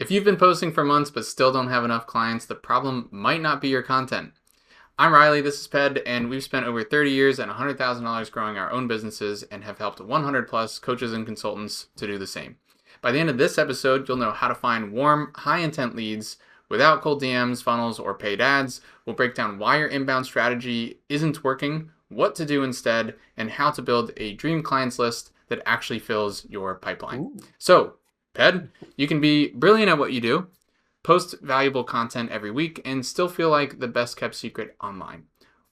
If you've been posting for months but still don't have enough clients, the problem might not be your content. I'm Riley, this is Ped, and we've spent over 30 years and $100,000 growing our own businesses and have helped 100 plus coaches and consultants to do the same. By the end of this episode, you'll know how to find warm, high intent leads without cold DMs, funnels, or paid ads. We'll break down why your inbound strategy isn't working, what to do instead, and how to build a dream clients list that actually fills your pipeline. Ooh. So, Ped, you can be brilliant at what you do, post valuable content every week, and still feel like the best kept secret online.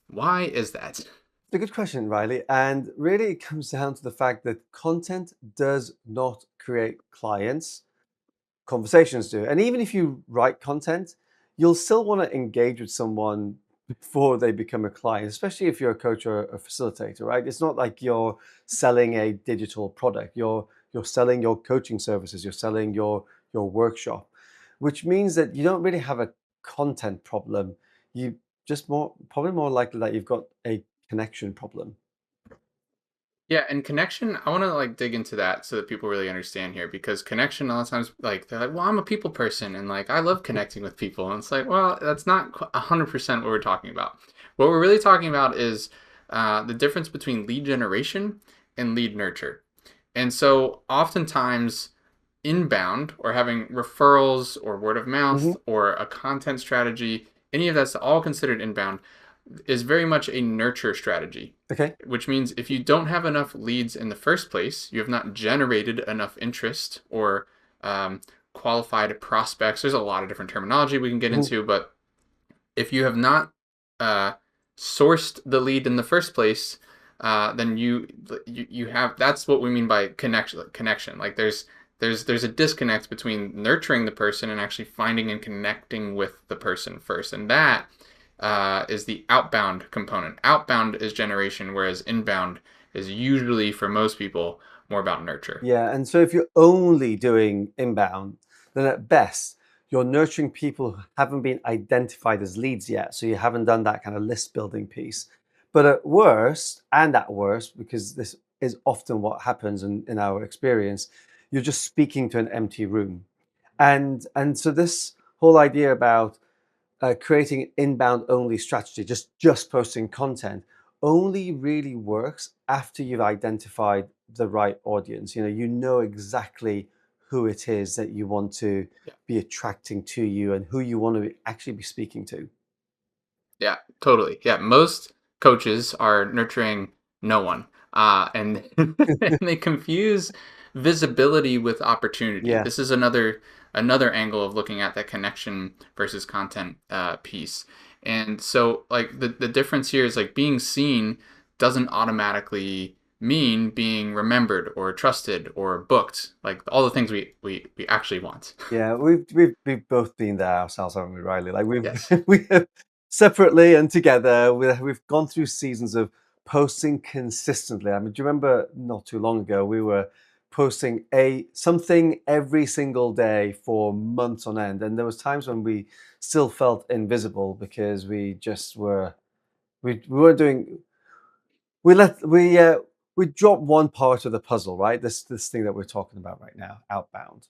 Why is that? It's a good question, Riley. And really, it comes down to the fact that content does not create clients, conversations do. And even if you write content, you'll still want to engage with someone before they become a client, especially if you're a coach or a facilitator, right? It's not like you're selling a digital product. You're selling your coaching services, you're selling your workshop, which means that you don't really have a content problem. You just probably more likely that you've got a connection problem. Yeah, and connection, I want to dig into that so that people really understand here, because connection a lot of times they're like, well, I'm a people person and I love connecting with people. And it's like, well, that's not 100% what we're talking about. What we're really talking about is the difference between lead generation and lead nurture. And so oftentimes inbound, or having referrals or word of mouth or a content strategy, any of that's all considered inbound, is very much a nurture strategy. Okay. Which means if you don't have enough leads in the first place, you have not generated enough interest or qualified prospects. There's a lot of different terminology we can get into, but if you have not sourced the lead in the first place, then you have, that's what we mean by connection. Like there's a disconnect between nurturing the person and actually finding and connecting with the person first, and that is the outbound component. Outbound is generation, whereas inbound is usually, for most people, more about nurture. Yeah, and so if you're only doing inbound, then at best you're nurturing people who haven't been identified as leads yet. So you haven't done that kind of list building piece. But at worst, because this is often what happens in our experience, you're just speaking to an empty room. And so this whole idea about creating an inbound only strategy, just posting content, only really works after you've identified the right audience. You know exactly who it is that you want to be attracting to you and who you want to actually be speaking to. Yeah, totally. Yeah, most coaches are nurturing no one, and and they confuse visibility with opportunity. Yeah. This is another angle of looking at that connection versus content piece. And so, the difference here is being seen doesn't automatically mean being remembered or trusted or booked, like all the things we actually want. Yeah, we've both been there ourselves, haven't we, Riley? Like Yes. we have separately and together, we've gone through seasons of posting consistently. I mean, do you remember not too long ago we were posting something every single day for months on end, and there was times when we still felt invisible because we just we weren't doing we let we dropped one part of the puzzle, right? This thing that we're talking about right now, outbound.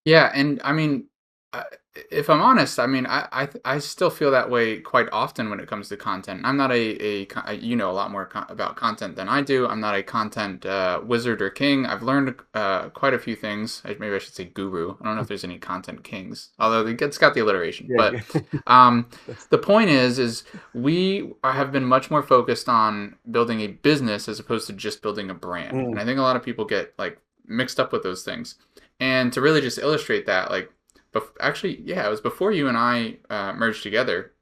Yeah, and I mean, uh, if I'm honest, I mean, I still feel that way quite often when it comes to content. I'm not you know a lot more about content than I do. I'm not a content wizard or king. I've learned quite a few things. Maybe I should say guru. I don't know if there's any content kings, although it's got the alliteration. Yeah. But um, the point is we have been much more focused on building a business as opposed to just building a brand. And I think a lot of people get mixed up with those things. And to really just illustrate that, actually, yeah, it was before you and I merged together.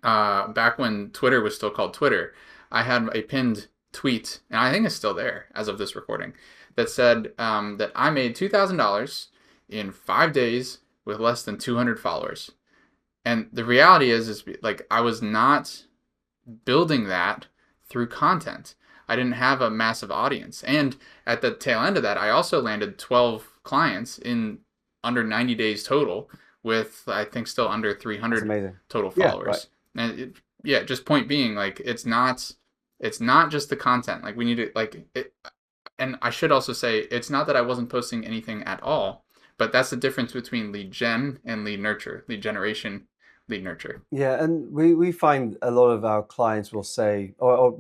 Back when Twitter was still called Twitter, I had a pinned tweet, and I think it's still there as of this recording, that said that I made $2,000 in 5 days with less than 200 followers. And the reality is I was not building that through content. I didn't have a massive audience. And at the tail end of that, I also landed 12 clients in under 90 days total, with I think still under 300 total followers. Yeah, right. And just point being, it's not just the content. We need to and I should also say, it's not that I wasn't posting anything at all. But that's the difference between lead gen and lead nurture, lead generation, lead nurture. Yeah, and we find a lot of our clients will say, or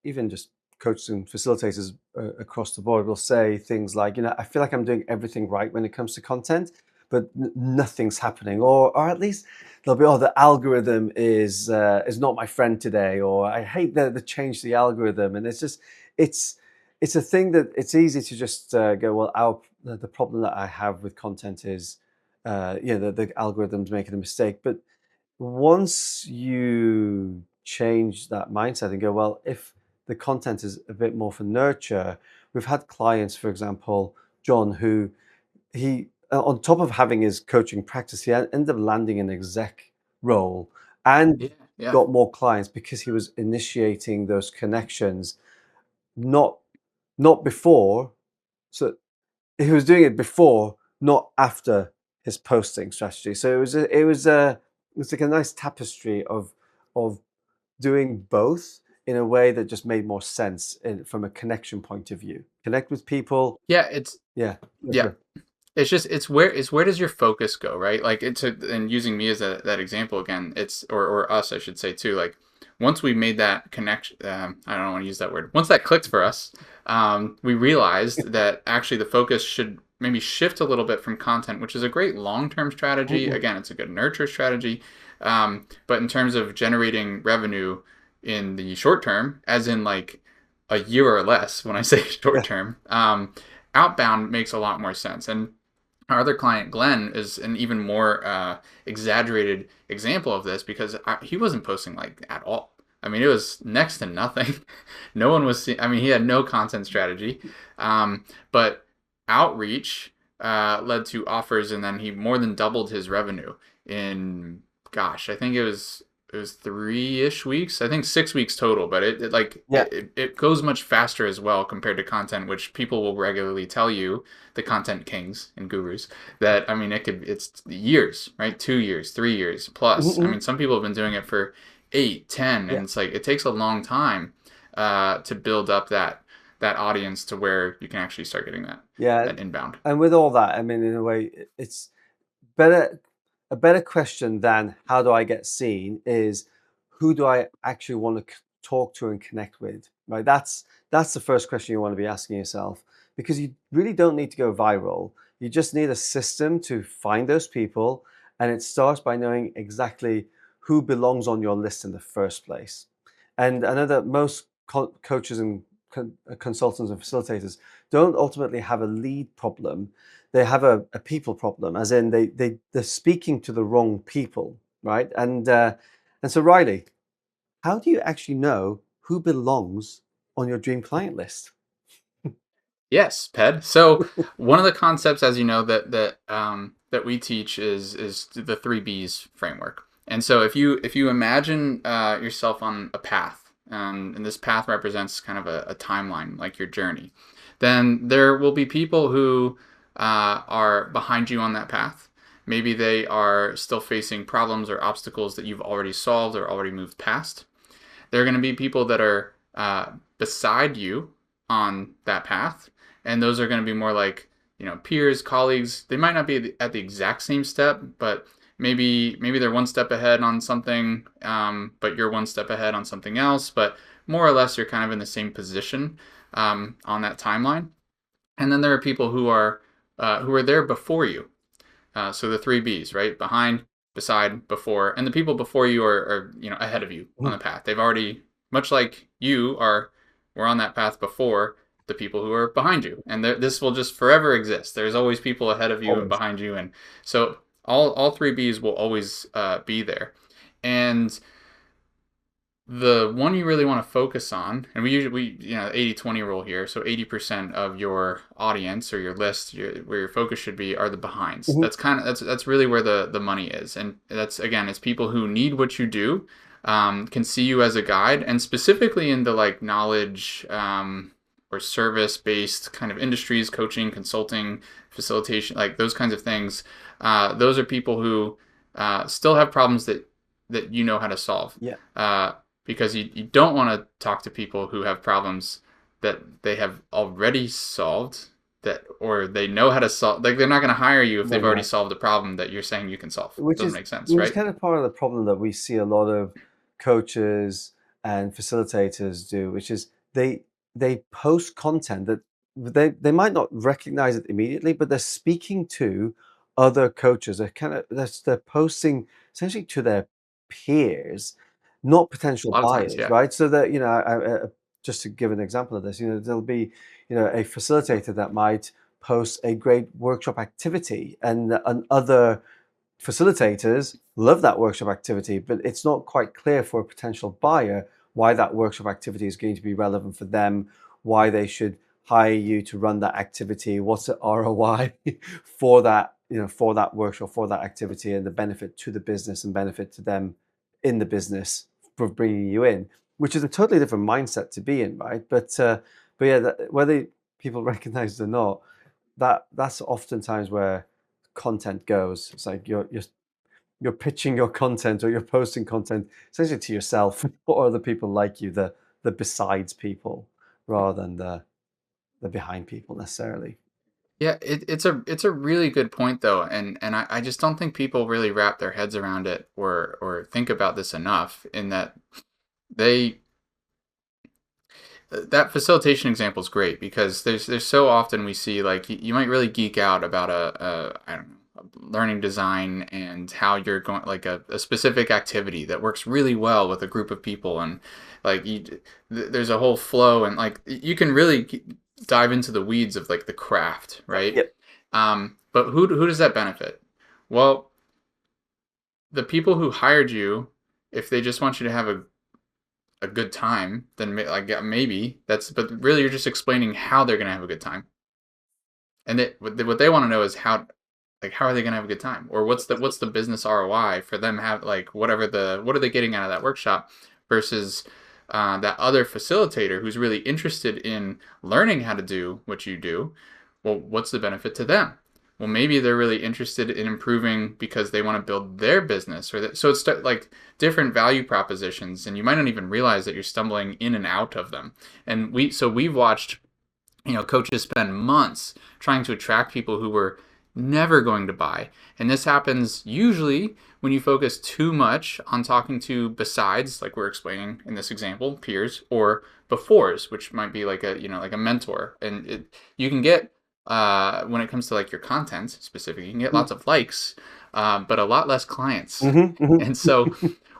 even just coaches and facilitators across the board will say things like, I feel like I'm doing everything right when it comes to content, but nothing's happening, or at least they'll be, oh, the algorithm is not my friend today, or I hate the change to the algorithm, and it's just it's it's a thing that it's easy to just go, well, the problem that I have with content is, the algorithm's making a mistake, but once you change that mindset and go, well, if the content is a bit more for nurture, we've had clients, for example, John, who he, on top of having his coaching practice, he ended up landing an exec role and Yeah, yeah. got more clients because he was initiating those connections, not not before. So he was doing it before, not after his posting strategy. So it was like a nice tapestry of doing both in a way that just made more sense from a connection point of view. Connect with people. Yeah, it's Yeah. yeah. Okay. It's just it's where does your focus go, right? Like and using me as that example again, it's or us I should say too. Like once we made that connection, I don't want to use that word. Once that clicked for us, we realized that actually the focus should maybe shift a little bit from content, which is a great long-term strategy. Mhm. Again, it's a good nurture strategy, but in terms of generating revenue in the short term, as in like a year or less, when I say short Yeah. term, outbound makes a lot more sense. And our other client, Glenn, is an even more exaggerated example of this because he wasn't posting like at all. I mean, it was next to nothing. No one was. I mean, he had no content strategy, but outreach led to offers, and then he more than doubled his revenue in, gosh, I think it was 3-ish weeks. I think 6 weeks total, but it like Yeah. it goes much faster as well compared to content, which people will regularly tell you, the content kings and gurus, that I mean it's years, right? 2 years, 3 years Mhm, plus. I mhm. mean, some people have been doing it for 8, 10, Yeah. and it's like it takes a long time to build up that audience to where you can actually start getting that Yeah. that inbound. And with all that, I mean, in a way, it's better a better question than how do I get seen is who do I actually want to talk to and connect with, right? That's the first question you want to be asking yourself because you really don't need to go viral. You just need a system to find those people, and it starts by knowing exactly who belongs on your list in the first place. And I know that most coaches and consultants and facilitators don't ultimately have a lead problem, they have a people problem, as in they're speaking to the wrong people, right? And so Riley, how do you actually know who belongs on your dream client list? Yes, Ped. So one of the concepts, as you know, that we teach is the 3 B's framework. And so if you imagine yourself on a path, and this path represents kind of a timeline, like your journey, then there will be people who are behind you on that path. Maybe they are still facing problems or obstacles that you've already solved or already moved past. There are going to be people that are beside you on that path, and those are going to be more like peers, colleagues. They might not be at the exact same step, but maybe they're one step ahead on something, but you're one step ahead on something else. But more or less, you're kind of in the same position on that timeline. And then there are people who are there before you, so the 3 B's, right? Behind, beside, before, and the people before you are ahead of you on the Mhm. path. They've already, much like you were on that path before the people who are behind you, and this will just forever exist. There's always people ahead of you and Always. behind you, and so all 3 B's will always be there, and the one you really want to focus on, and we usually 80/20 rule here, so 80% of your audience or your list, where your focus should be, are the behinds. Mhm. That's really where the money is, and that's, again, it's people who need what you do, can see you as a guide, and specifically in the like knowledge or service based kind of industries, coaching, consulting, facilitation, like those kinds of things. Those are people who still have problems that you know how to solve. Yeah. Because you don't want to talk to people who have problems that they have already solved, that, or they know how to solve, like they're not going to hire you if they've They're already not. solved the problem that you're saying you can solve. Which Doesn't is make sense, which is right? kind of part of the problem that we see a lot of coaches and facilitators do, which is they post content that they might not recognize it immediately, but they're speaking to other coaches. They're posting essentially to their peers, not A potential lot of times, buyers, yeah. right? So that just to give an example of this, there'll be a facilitator that might post a great workshop activity, and other facilitators love that workshop activity, but it's not quite clear for a potential buyer why that workshop activity is going to be relevant for them, why they should hire you to run that activity, what's the ROI for that, for that workshop, for that activity, and the benefit to the business and benefit to them in the business for bringing you in, which is a totally different mindset to be in, right? But yeah, whether people recognize it or not, that's oftentimes where content goes. It's like you're pitching your content or you're posting content essentially to yourself or other people like you, the besides people, rather than the behind people necessarily. Yeah, it's a really good point though, and I just don't think people really wrap their heads around it or think about this enough. In that they that facilitation example is great because there's so often we see like you might really geek out about a I don't know, a learning design and how you're going, like a specific activity that works really well with a group of people, and like there's a whole flow, and like you can really dive into the weeds of like the craft, right? Yep. But who does that benefit? Well, the people who hired you, if they just want you to have a good time, then like yeah, maybe that's. But really, you're just explaining how they're gonna have a good time, and what they want to know is how are they gonna have a good time, or what's the business ROI for them, have like what are they getting out of that workshop, versus that other facilitator who's really interested in learning how to do what you do. Well, what's the benefit to them? Well, maybe they're really interested in improving because they want to build their business, or that. So it's like different value propositions, and you might not even realize that you're stumbling in and out of them. And we've watched, coaches spend months trying to attract people who were never going to buy. And this happens usually when you focus too much on talking to besides, like we're explaining in this example, peers, or befores, which might be like a mentor. And you can get, when it comes to like your content specifically, you can get lots of likes, but a lot less clients. Mm-hmm, And so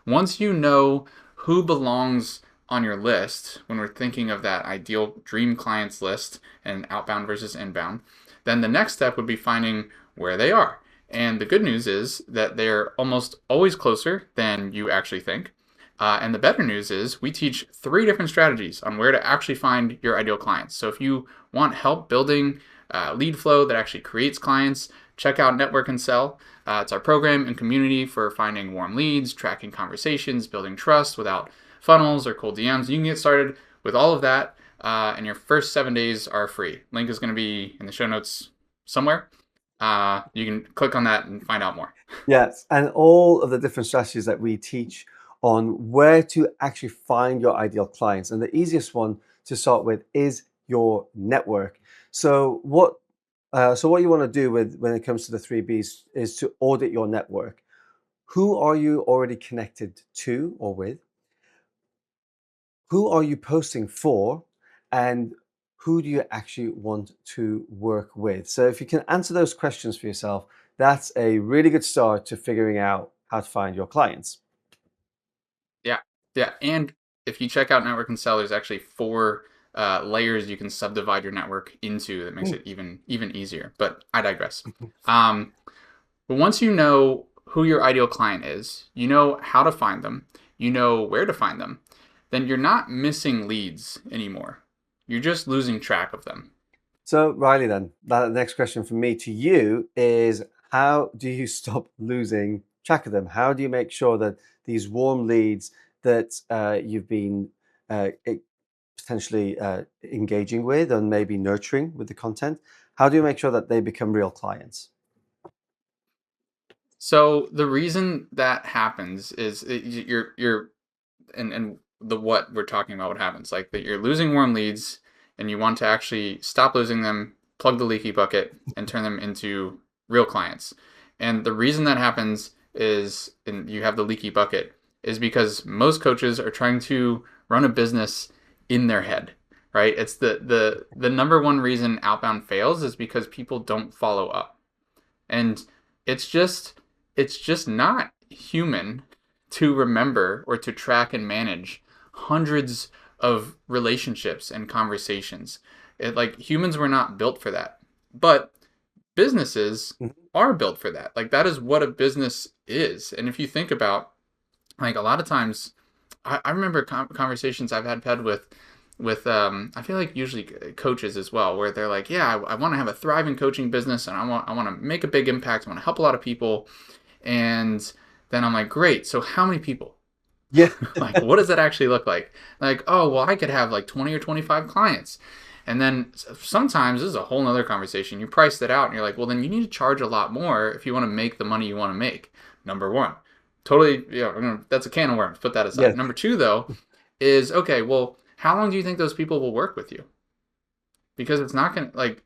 once you know who belongs on your list, when we're thinking of that ideal dream clients list and outbound versus inbound, then the next step would be finding where they are. And the good news is that they're almost always closer than you actually think. And the better news is we teach 3 different strategies on where to actually find your ideal clients. So if you want help building lead flow that actually creates clients, check out Network and Sell. It's our program and community for finding warm leads, tracking conversations, building trust without funnels or cold DMs. You can get started with all of that, and your first 7 days are free. Link is going to be in the show notes somewhere. You can click on that and find out more. Yes, and all of the different strategies that we teach on where to actually find your ideal clients. And the easiest one to start with is your network. So what you want to do when it comes to the 3 Bs is to audit your network. Who are you already connected to or with? Who are you posting for? And who do you actually want to work with? So if you can answer those questions for yourself, that's a really good start to figuring out how to find your clients. Yeah, yeah. And if you check out Network and Sell, there's actually 4 layers you can subdivide your network into that makes Mm. it even easier. But I digress. Um, but once you know who your ideal client is, you know how to find them, you know where to find them, then you're not missing leads anymore. You're just losing track of them. So, Riley, then, the next question from me to you is, how do you stop losing track of them? How do you make sure that these warm leads that you've been potentially engaging with and maybe nurturing with the content, how do you make sure that they become real clients? So the reason that happens is you're and the what we're talking about, what happens, like that you're losing warm leads and you want to actually stop losing them plug the leaky bucket and turn them into real clients. And the reason that happens is, and you have the leaky bucket, is because most coaches are trying to run a business in their head, right? It's the number one reason outbound fails is because people don't follow up. And it's just not human to remember or to track and manage hundreds of relationships and conversations. Like humans were not built for that. But businesses are built for that. Like that is what a business is. And if you think about, like, a lot of times I remember conversations I've had with I feel like usually coaches as well, where they're like, yeah, I want to have a thriving coaching business, and I want to make a big impact, I want to help a lot of people. And then I'm like, great, so how many people? Yeah. Like, what does that actually look like? Like, oh, well, I could have like 20 or 25 clients. And then sometimes this is a whole nother conversation. You price that out and you're like, well, then you need to charge a lot more if you want to make the money you want to make. Number one, totally, yeah, that's a can of worms. Put that aside. Yeah. Number two, though, is okay, well, how long do you think those people will work with you? Because it's not going to, like,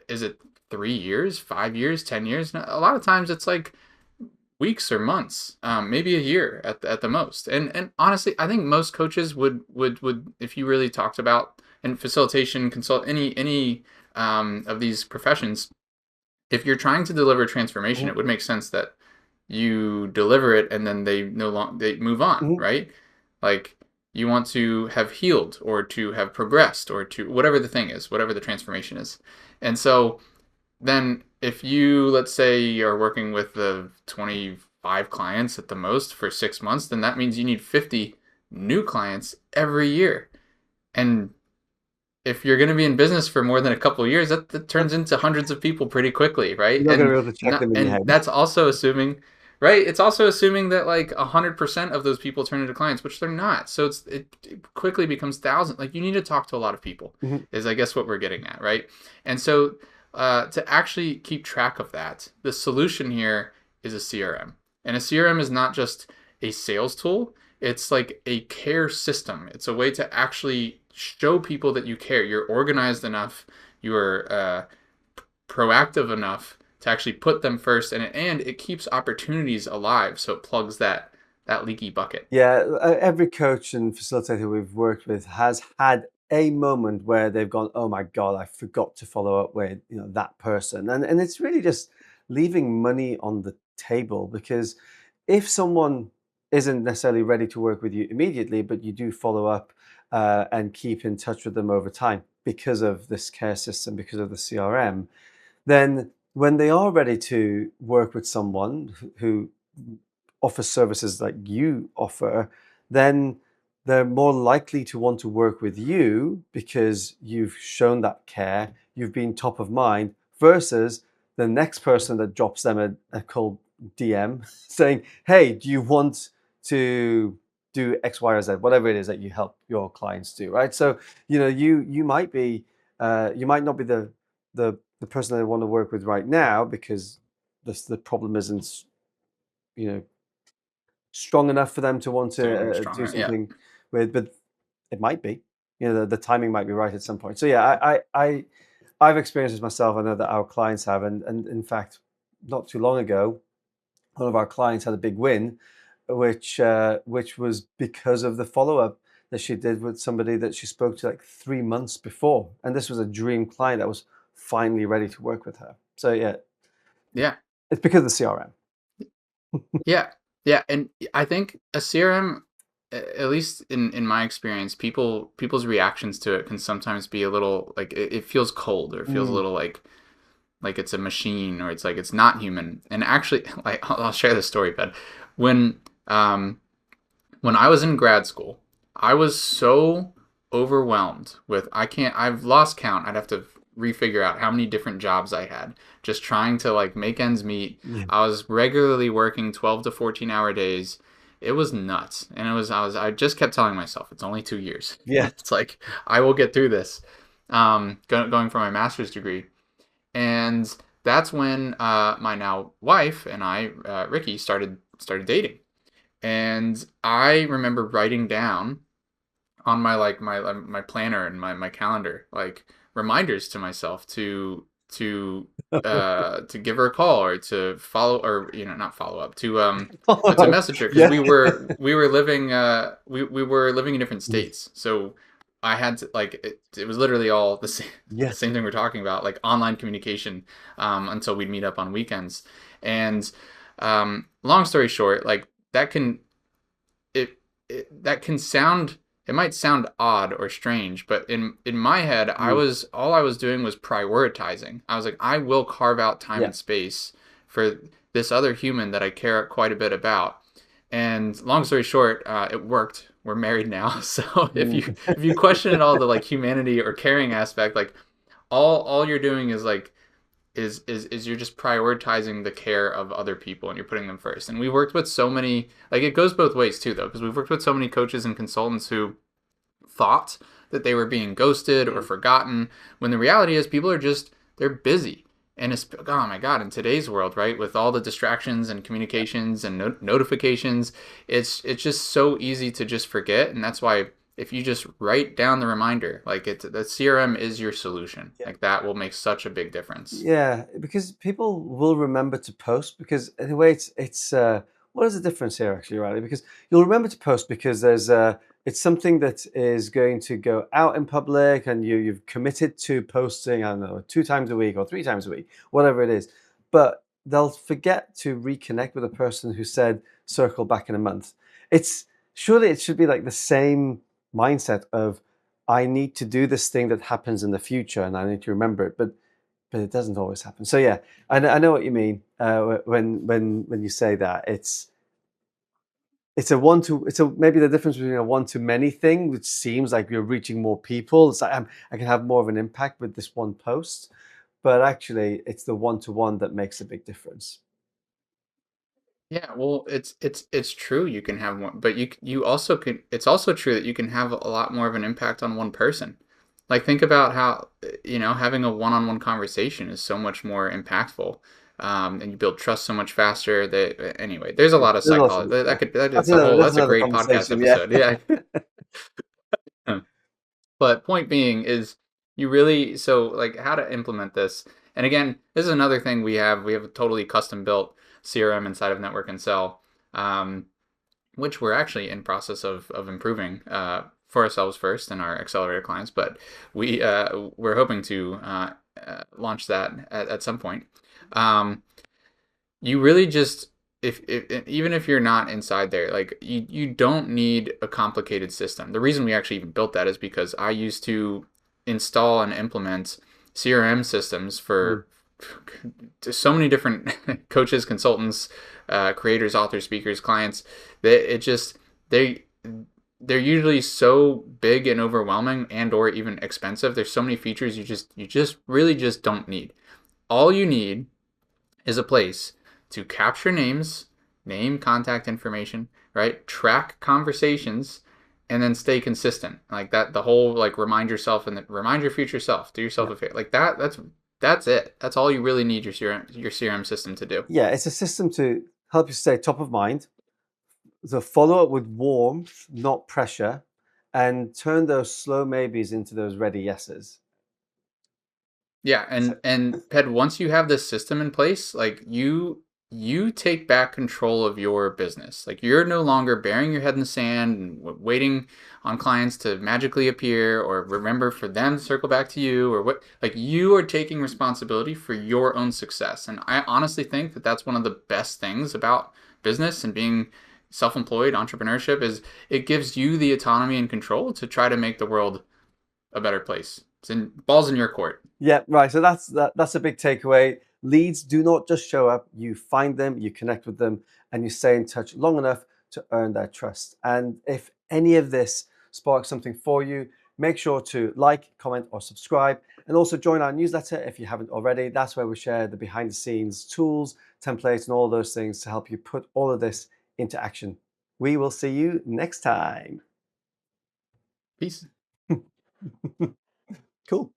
is it 3 years, 5 years, 10 years? A lot of times it's like weeks or months, maybe a year at the most. And honestly, I think most coaches would if you really talked about in facilitation, consult, any of these professions, if you're trying to deliver transformation, Mhm. it would make sense that you deliver it and then they move on, Mhm. right? Like you want to have healed or to have progressed or to whatever the thing is, whatever the transformation is. And so then if you, let's say you're working with the 25 clients at the most for 6 months, then that means you need 50 new clients every year. And if you're going to be in business for more than a couple of years, that turns into hundreds of people pretty quickly, right? You're not going to be able to check them in your And head. that's also assuming, right? It's also assuming that like 100% of those people turn into clients, which they're not. So it quickly becomes thousands. Like you need to talk to a lot of people, Mhm. is I guess what we're getting at, right? And so to actually keep track of that, the solution here is a CRM, and a CRM is not just a sales tool. It's like a care system. It's a way to actually show people that you care. You're organized enough. You are proactive enough to actually put them first, and it keeps opportunities alive. So it plugs that leaky bucket. Yeah, every coach and facilitator we've worked with has had a moment where they've gone, "Oh my God, I forgot to follow up with that person," and it's really just leaving money on the table because if someone isn't necessarily ready to work with you immediately, but you do follow up and keep in touch with them over time because of this care system, because of the CRM, then when they are ready to work with someone who offers services like you offer, then they're more likely to want to work with you because you've shown that care, you've been top of mind, versus the next person that drops them a cold DM saying, hey, do you want to do X, Y, or Z, whatever it is that you help your clients do, right? So, you might be, you might not be the person they want to work with right now because the problem isn't, you know, strong enough for them to want Doing to do stronger, yeah, something with, but it might be. The timing might be right at some point. So yeah, I've experienced this myself. I know that our clients have, and in fact, not too long ago, one of our clients had a big win, which was because of the follow up that she did with somebody that she spoke to like 3 months before, and this was a dream client that was finally ready to work with her. So yeah, yeah. it's because of the CRM. Yeah, yeah, and I think a CRM, at least in my experience, people's reactions to it can sometimes be a little like it feels cold or it feels a Mm, little like it's a machine or it's like it's not human. And actually, like I'll share this story, but when um when I was in grad school, I was so overwhelmed with I've lost count. I'd have to refigure out how many different jobs I had just trying to like make ends meet. yeah, I was regularly working 12 to 14-hour days. It was nuts. And I just kept telling myself it's only 2 years. yeah, It's like I will get through this. Going for my master's degree. And that's when my now wife and I, Ricky, started dating. And I remember writing down on my like my planner and my calendar like reminders to myself to to give her a call or to follow, or not follow up, to Oh, message her, because yeah. we were living in different Mm. states. So I had to, like, it was literally all the Yeah. same thing we're talking about, like online communication, until we'd meet up on weekends. And long story short, like, that can that can sound, it might sound odd or strange, but in my head, Mm. I was doing was prioritizing. I was like, I will carve out time Yeah. and space for this other human that I care quite a bit about. And long story short, it worked. We're married now. So Mm. if you question at all the, like, humanity or caring aspect, like, all you're doing is, like, is you're just prioritizing the care of other people and you're putting them first. And we worked with so many, like, it goes both ways too, though, because we've worked with so many coaches and consultants who thought that they were being ghosted or Mm. forgotten, when the reality is people are just, they're busy. And it's, oh my God, in today's world, right, with all the distractions and Yeah. communications and notifications, it's just so easy to just forget. And that's why, if you just write down the reminder, like, the CRM is your solution. Yeah. Like, that will make such a big difference. Yeah, because people will remember to post because in a way it's what is the difference here actually, Riley? Because you'll remember to post because there's it's something that is going to go out in public and you've committed to posting, I don't know, 2 times a week or 3 times a week, whatever it is. But they'll forget to reconnect with a person who said circle back in a month. It's surely it should be like the same mindset of I need to do this thing that happens in the future and I need to remember it. But it doesn't always happen. So yeah, I know what you mean when you say that. It's a one to it's a maybe the difference between a one to many thing, which seems like you're reaching more people. It's like I can have more of an impact with this one post, but actually it's the one to one that makes a big difference. Yeah, well, it's true you can have one, but you also can. It's also true that you can have a lot more of an impact on one person. Like, think about how, having a one-on-one conversation is so much more impactful, and you build trust so much faster. That, anyway, there's a Yeah, lot of there's also psychology. yeah. That's That's a another great podcast conversation. Yeah. episode. Yeah. But point being is, you really, so, like, how to implement this. And again, this is another thing we have a totally custom built CRM inside of Network and Sell, which we're actually in process of improving, for ourselves first and our accelerator clients, but we're hoping to launch that at some point. Um, you really just, if even if you're not inside there, like, you don't need a complicated system. The reason we actually even built that is because I used to install and implement CRM systems Mm. for so many different coaches, consultants, creators, authors, speakers, clients. That it just, they they're usually so big and overwhelming and or even expensive. There's so many features you just really just don't need. All you need is a place to capture names, name, contact information, right? Track conversations, and then stay consistent. Like that, the whole, like, remind yourself and remind your future self. Do yourself Yeah. a favor. Like that. That's it. That's all you really need your CRM system to do. Yeah, it's a system to help you stay top of mind, to follow up with warmth, not pressure, and turn those slow maybes into those ready yeses. Yeah, So and Ped, once you have this system in place, like, you take back control of your business. Like, you're no longer burying your head in the sand and waiting on clients to magically appear or remember for them to circle back to you, or what. Like, you are taking responsibility for your own success. And I honestly think that that's one of the best things about business and being self-employed, entrepreneurship, is it gives you the autonomy and control to try to make the world a better place. It's in balls in your court. yeah, right. So that's a big takeaway. Leads do not just show up. You find them, you connect with them, and you stay in touch long enough to earn their trust. And if any of this sparks something for you, make sure to like, comment, or subscribe. And also join our newsletter if you haven't already. That's where we share the behind the scenes tools, templates, and all those things to help you put all of this into action. We will see you next time. Peace. Cool.